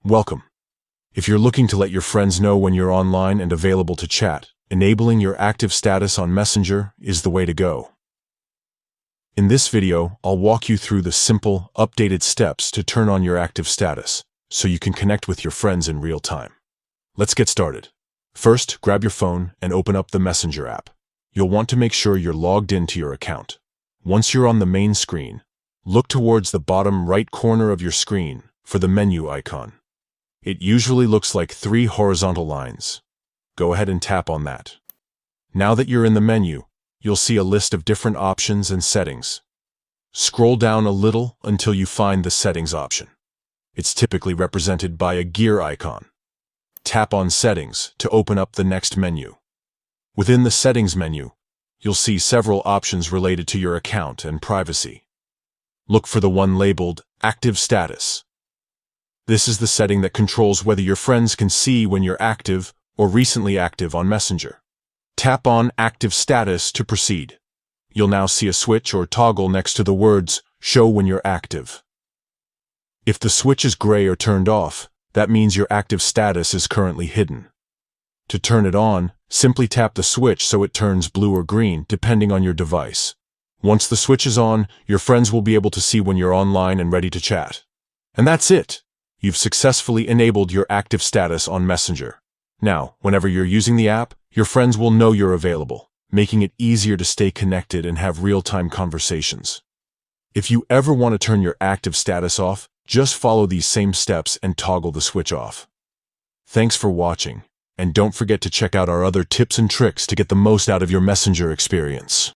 Welcome. If you're looking to let your friends know when you're online and available to chat, enabling your active status on Messenger is the way to go. In this video, I'll walk you through the simple, updated steps to turn on your active status, so you can connect with your friends in real time. Let's get started. First, grab your phone and open up the Messenger app. You'll want to make sure you're logged into your account. Once you're on the main screen, look towards the bottom right corner of your screen for the menu icon. It usually looks like 3 horizontal lines. Go ahead and tap on that. Now that you're in the menu, you'll see a list of different options and settings. Scroll down a little until you find the settings option. It's typically represented by a gear icon. Tap on Settings to open up the next menu. Within the Settings menu, you'll see several options related to your account and privacy. Look for the one labeled Active Status. This is the setting that controls whether your friends can see when you're active or recently active on Messenger. Tap on Active Status to proceed. You'll now see a switch or toggle next to the words Show when you're active. If the switch is gray or turned off, that means your active status is currently hidden. To turn it on, simply tap the switch so it turns blue or green, depending on your device. Once the switch is on, your friends will be able to see when you're online and ready to chat. And that's it! You've successfully enabled your active status on Messenger. Now, whenever you're using the app, your friends will know you're available, making it easier to stay connected and have real-time conversations. If you ever want to turn your active status off, just follow these same steps and toggle the switch off. Thanks for watching, and don't forget to check out our other tips and tricks to get the most out of your Messenger experience.